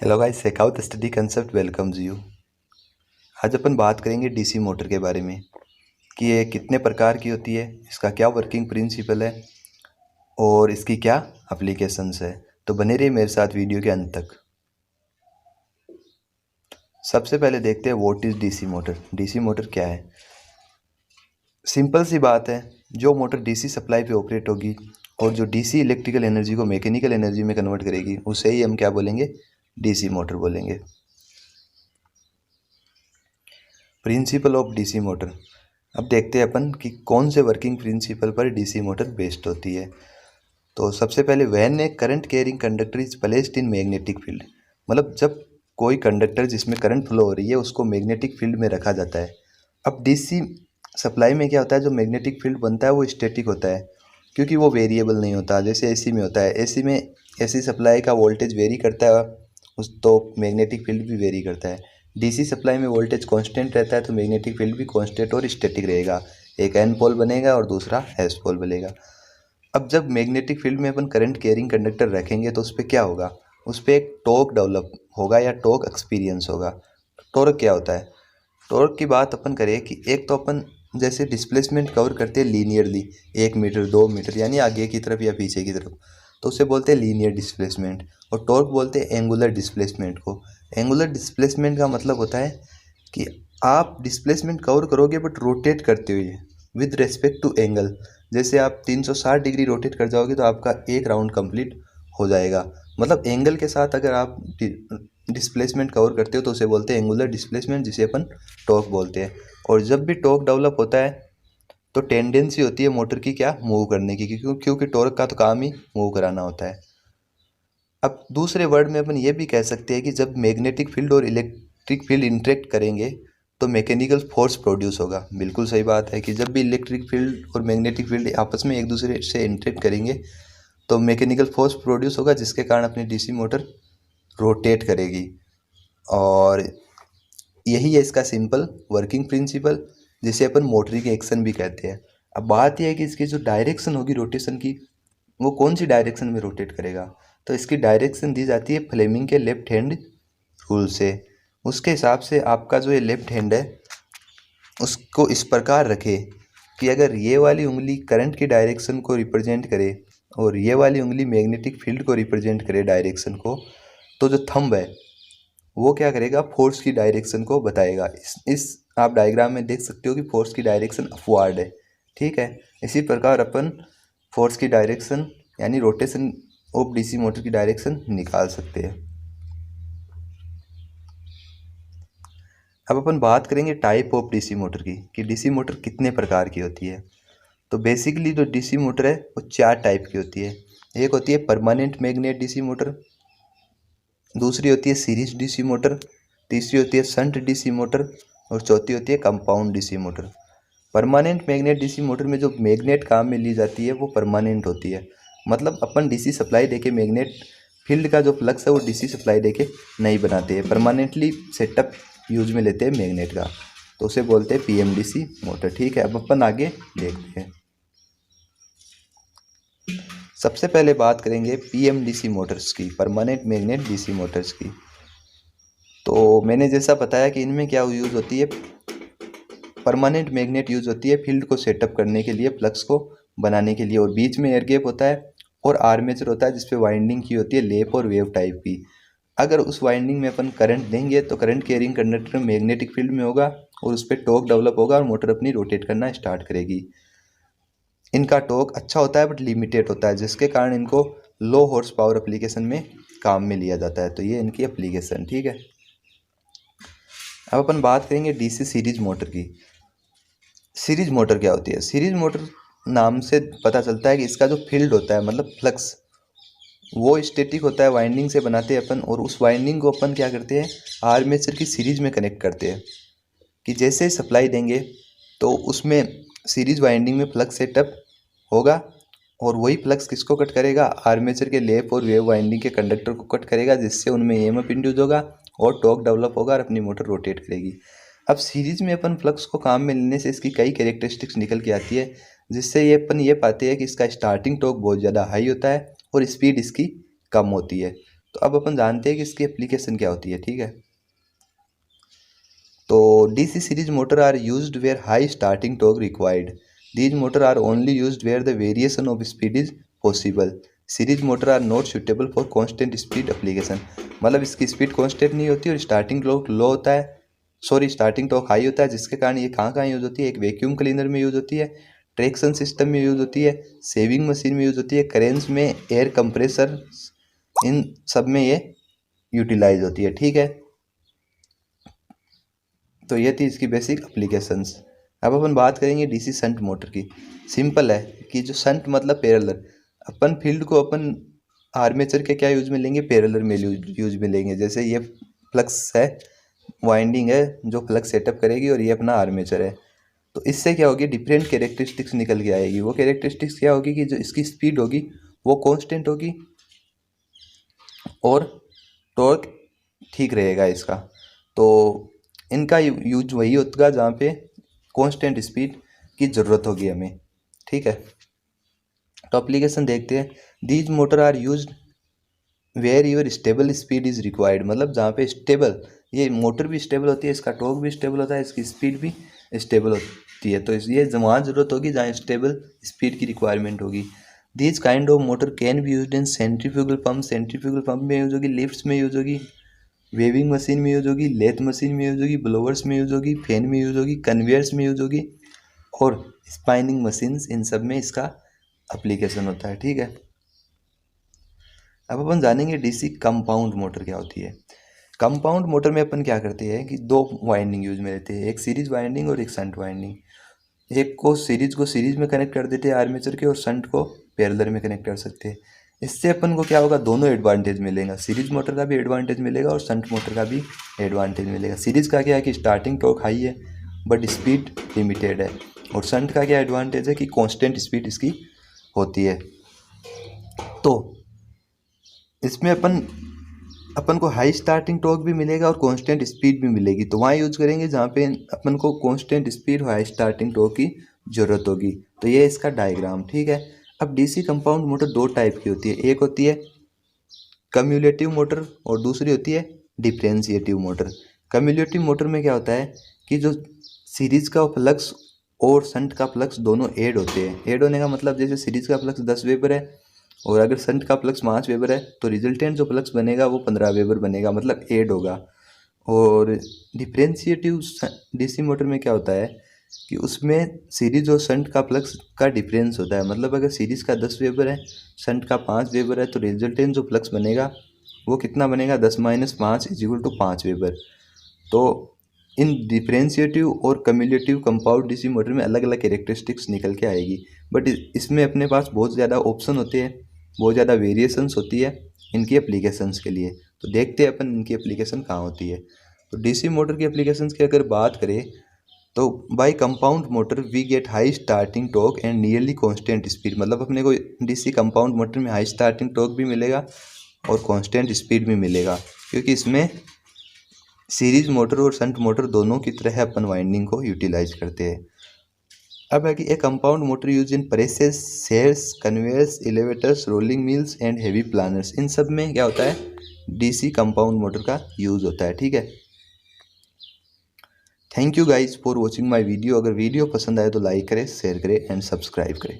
Hello guys, check out Study Concept welcomes you. आज अपन बात करेंगे डीसी मोटर के बारे में कि ये कितने प्रकार की होती है, इसका क्या वर्किंग प्रिंसिपल है और इसकी क्या एप्लीकेशंस है। तो बने रहिए मेरे साथ वीडियो के अंत तक। सबसे पहले देखते हैं what is DC motor. DC motor क्या है? सिंपल सी बात है, जो मोटर डीसी सप्लाई पे ऑपरेट होगी और जो डीसी इलेक्ट्रिकल एनर्जी को मैकेनिकल एनर्जी में कन्वर्ट करेगी उसे ही हम क्या बोलेंगे? डीसी मोटर बोलेंगे। Principle of DC motor. अब देखते हैं अपन कि कौन से वर्किंग प्रिंसिपल पर डीसी मोटर बेस्ड होती है। तो सबसे पहले when A current carrying conductor is placed in magnetic field, मतलब जब कोई कंडक्टर जिसमें करंट फ्लो हो रही है उसको मैग्नेटिक फील्ड में रखा जाता है। अब डीसी सप्लाई में क्या होता है, जो मैग्नेटिक फील्ड बनता है वो स्टैटिक होता है क्योंकि वो वेरिएबल नहीं होता जैसे एसी में होता है। एसी में एसी सप्लाई का वोल्टेज वेरी करता है उस तो मैग्नेटिक फील्ड भी वेरी करता है। डीसी सप्लाई में वोल्टेज कांस्टेंट रहता है तो मैग्नेटिक फील्ड भी कांस्टेंट और स्टैटिक रहेगा। एक एन पोल बनेगा और दूसरा एस पोल बनेगा। अब जब मैग्नेटिक फील्ड में अपन करंट कैरिंग कंडक्टर रखेंगे तो उस पर क्या होगा? उस पर एक टॉर्क डेवलप होगा या टॉर्क एक्सपीरियंस होगा। टॉर्क क्या होता है? टॉर्क की बात अपन करें कि एक तो अपन जैसे डिस्प्लेसमेंट कवर करते हैं लीनियरली, 1 मीटर 2 मीटर यानी आगे की तरफ या पीछे की तरफ, तो उसे बोलते हैं लीनियर डिस्प्लेसमेंट। और टॉर्क बोलते हैं एंगुलर डिस्प्लेसमेंट को। एंगुलर डिस्प्लेसमेंट का मतलब होता है कि आप डिस्प्लेसमेंट कवर करोगे बट रोटेट करते हुए विद रेस्पेक्ट टू एंगल। जैसे आप 360 डिग्री रोटेट कर जाओगे तो आपका एक राउंड कंप्लीट हो जाएगा। मतलब एंगल के साथ अगर आप डिस्प्लेसमेंट कवर करते हो तो उसे बोलते हैं एंगुलर डिस्प्लेसमेंट, जिसे अपन टॉर्क बोलते हैं। और जब भी टॉर्क डेवलप होता है तो टेंडेंसी होती है मोटर की क्या? मूव करने की, क्योंकि टॉर्क का तो काम ही मूव कराना होता है। अब दूसरे वर्ड में अपन ये भी कह सकते हैं कि जब मैग्नेटिक फील्ड और इलेक्ट्रिक फील्ड इंटरेक्ट करेंगे तो मैकेनिकल फोर्स प्रोड्यूस होगा। बिल्कुल सही बात है कि जब भी इलेक्ट्रिक फील्ड और मैग्नेटिक फील्ड आपस में एक दूसरे से इंटरेक्ट करेंगे तो मैकेनिकल फोर्स प्रोड्यूस होगा, जिसके कारण अपनी डीसी मोटर रोटेट करेगी। और यही है इसका सिंपल वर्किंग प्रिंसिपल, जिसे अपन मोटरिंग एक्शन भी कहते हैं। अब बात यह है कि इसकी जो डायरेक्शन होगी रोटेशन की, वो कौन सी डायरेक्शन में रोटेट करेगा। तो इसकी डायरेक्शन दी जाती है फ्लेमिंग के लेफ्ट हैंड रूल से। उसके हिसाब से आपका जो ये लेफ्ट हैंड है उसको इस प्रकार रखे कि अगर ये वाली उंगली करंट की डायरेक्शन को रिप्रेजेंट करे और ये वाली उंगली मैग्नेटिक फील्ड को रिप्रेजेंट करे डायरेक्शन को, तो जो थंब है वो क्या करेगा? फोर्स की डायरेक्शन को बताएगा। इस आप डायग्राम में देख सकते हो कि फोर्स की डायरेक्शन अपवार्ड है। ठीक है, इसी प्रकार अपन फोर्स की डायरेक्शन यानी रोटेशन ऑफ डीसी मोटर की डायरेक्शन निकाल सकते हैं। अब अपन बात करेंगे टाइप ऑफ डीसी मोटर की कि डीसी मोटर कितने प्रकार की होती है। तो बेसिकली जो डीसी मोटर है वो 4 टाइप की होती है। एक होती है परमानेंट मैग्नेट डीसी मोटर, दूसरी होती है सीरीज डीसी मोटर, तीसरी होती है शंट डीसी मोटर और चौथी होती है compound DC motor. Permanent magnet DC motor में जो मैग्नेट काम में ली जाती है वो परमानेंट होती है। मतलब अपन डीसी सप्लाई देके मैग्नेट फील्ड का जो फ्लक्स है वो डीसी सप्लाई देके नहीं बनाते हैं, परमानेंटली सेटअप यूज में लेते हैं मैग्नेट का, तो उसे बोलते हैं पीएमडीसी मोटर। ठीक है, अब अपन आगे देखते हैं। सबसे पहले बात करेंगे पीएमडीसी मोटर्स की, परमानेंट मैग्नेट डीसी मोटर्स की। तो मैंने जैसा बताया कि इनमें क्या यूज़ होती है, परमानेंट मैग्नेट यूज़ होती है फील्ड को सेटअप करने के लिए, फ्लक्स को बनाने के लिए, और बीच में एयर गैप होता है और आर्मेचर होता है जिसपे वाइंडिंग की होती है लैप और वेव टाइप की। अगर उस वाइंडिंग में अपन करंट देंगे तो current carrying conductor magnetic field में होगा और उस पर टॉर्क डेवलप होगा और मोटर अपनी रोटेट करना स्टार्ट करेगी। इनका टॉर्क अच्छा होता है बट लिमिटेड होता है, जिसके कारण इनको लो हॉर्स पावर एप्लीकेशन में काम में लिया जाता है। तो ये इनकी एप्लीकेशन। ठीक है, अब अपन बात करेंगे डीसी सीरीज मोटर की। सीरीज मोटर क्या होती है? सीरीज मोटर नाम से पता चलता है कि इसका जो फील्ड होता है मतलब फ्लक्स वो स्टैटिक होता है, वाइंडिंग से बनाते हैं अपन, और उस वाइंडिंग को अपन क्या करते हैं? आर्मेचर की सीरीज में कनेक्ट करते हैं कि जैसे सप्लाई देंगे तो उसमें सीरीज वाइंडिंग में फ्लक्स सेटअप होगा और वही फ्लक्स किसको कट करेगा? आर्मेचर के लैप और वेव वाइंडिंग के कंडक्टर को कट करेगा, जिससे उनमें ईएमएफ इंड्यूस होगा और टॉर्क डेवलप होगा और अपनी मोटर रोटेट करेगी। अब सीरीज में अपन फ्लक्स को काम में लेने से इसकी कई कैरेक्टरिस्टिक्स निकल के आती है, जिससे ये अपन ये पाते हैं कि इसका स्टार्टिंग टॉर्क बहुत ज़्यादा हाई होता है और स्पीड इसकी कम होती है। तो अब अपन जानते हैं कि इसकी एप्लीकेशन क्या होती है, ठीक है। तो DC series motor are used where high starting torque required. These motor are only used where the variation of speed is possible. Series motor are not suitable for constant speed application. मतलब इसकी speed constant नहीं होती और starting torque लो होता है, starting torque high होता है, जिसके कारण ये कहाँ कहाँ यूज़ होती है, एक वैक्यूम क्लीनर में यूज़ होती है, ट्रैक्शन सिस्टम में यूज़ होती है, सेविंग मशीन में यूज़ होती है, करेंस में, एयर कंप्रेसर, इन सब में ये यूटिलाइज होती है, ठीक है। तो ये थी इसकी बेसिक एप्लीकेशंस। अब अपन बात करेंगे DC शंट मोटर की। सिंपल है कि जो शंट मतलब पैरेलल, अपन फील्ड को अपन आर्मेचर के क्या यूज में लेंगे, पैरेलल में यूज में लेंगे। जैसे ये फ्लक्स है, वाइंडिंग है जो फ्लक्स सेटअप करेगी, और ये अपना आर्मेचर है। तो इससे क्या होगी, डिफरेंट कैरेक्टरिस्टिक्स निकल के आएगी। वो कैरेक्टरिस्टिक्स क्या होगी कि जो इसकी स्पीड होगी वो कांस्टेंट होगी और टॉर्क ठीक रहेगा इसका। तो इनका यूज वही होगा जहाँ पे कांस्टेंट स्पीड की ज़रूरत होगी हमें, ठीक है। तो एप्लीकेशन देखते हैं। These motor are use where your stable speed is required. मतलब जहाँ पे स्टेबल, ये मोटर भी स्टेबल होती है, इसका टॉर्क भी स्टेबल होता है, इसकी स्पीड भी स्टेबल होती है। तो ये वहाँ ज़रूरत होगी जहाँ स्टेबल स्पीड की रिक्वायरमेंट होगी। These kind of motor can be use in centrifugal pump. Centrifugal pump में यूज होगी, लिफ्ट्स में यूज होगी, वेविंग मशीन में यूज होगी, लेथ मशीन में यूज होगी, ब्लोवर्स में यूज होगी, फैन में यूज होगी, कन्वेयर्स में यूज होगी, और स्पाइनिंग मशीन्स, इन सब में इसका एप्लीकेशन होता है, ठीक है। अब अपन जानेंगे DC कंपाउंड मोटर क्या होती है। कंपाउंड मोटर में अपन क्या करते हैं कि दो वाइंडिंग यूज में लेते हैं, एक सीरीज वाइंडिंग और एक शंट वाइंडिंग। एक को सीरीज में कनेक्ट कर देते हैं आर्मेचर के, और शंट को पैरेलल में कनेक्ट कर सकते हैं। इससे अपन को क्या होगा, दोनों एडवांटेज मिलेगा। सीरीज मोटर का भी एडवांटेज मिलेगा और शंट मोटर का भी एडवांटेज मिलेगा। सीरीज का क्या है कि स्टार्टिंग टॉर्क हाई है बट स्पीड लिमिटेड है, और शंट का क्या एडवांटेज है कि कांस्टेंट स्पीड इसकी होती है। तो इसमें अपन को हाई स्टार्टिंग टॉर्क भी मिलेगा और कांस्टेंट स्पीड भी मिलेगी। तो वहाँ यूज करेंगे जहाँ पे अपन को कांस्टेंट स्पीड और हाई स्टार्टिंग टॉर्क की ज़रूरत होगी। तो ये इसका डायग्राम, ठीक है। अब DC कंपाउंड मोटर दो टाइप की होती है, एक होती है कम्युलेटिव मोटर और दूसरी होती है डिफरेंशिएटिव मोटर। कम्युलेटिव मोटर में क्या होता है कि जो सीरीज का फ्लक्स और शंट का फ्लक्स दोनों ऐड होते हैं। ऐड होने का मतलब जैसे सीरीज का फ्लक्स 10 वेबर है और अगर शंट का फ्लक्स 5 वेबर है, तो रिजल्टेंट जो फ्लक्स बनेगा वो 15 वेबर बनेगा, मतलब ऐड होगा। और डिफरेंशिएटिव DC मोटर में क्या होता है कि उसमें सीरीज और शंट का फ्लक्स का डिफरेंस होता है। मतलब अगर सीरीज का 10 वेबर है, शंट का 5 वेबर है, तो रिजल्टेंट जो फ्लक्स बनेगा वो कितना बनेगा, 10 - 5 = 5 वेबर। तो इन डिफरेंशिएटिव और कम्युलेटिव कंपाउंड DC मोटर में अलग अलग कैरेक्टरिस्टिक्स निकल के आएगी, बट इसमें अपने पास बहुत ज़्यादा ऑप्शन होते हैं, बहुत ज़्यादा वेरिएशंस होती है इनकी एप्लीकेशंस के लिए। तो देखते हैं अपन इनकी एप्लीकेशन कहाँ होती है। तो DC मोटर की एप्लीकेशंस की अगर बात करें तो by compound motor we get high starting torque and nearly constant speed. मतलब अपने को DC कंपाउंड मोटर में हाई स्टार्टिंग टॉर्क भी मिलेगा और कांस्टेंट स्पीड भी मिलेगा, क्योंकि इसमें सीरीज मोटर और शंट मोटर दोनों की तरह अपन वाइंडिंग को यूटिलाइज करते हैं। अब है कि a compound motor use in presses, cells, conveyors, elevators, rolling mills and heavy planers. इन सब में क्या होता है, DC कंपाउंड मोटर का यूज होता है, ठीक है। Thank you guys for watching my video. अगर वीडियो पसंद आए तो लाइक करें, शेयर करें एंड सब्सक्राइब करें।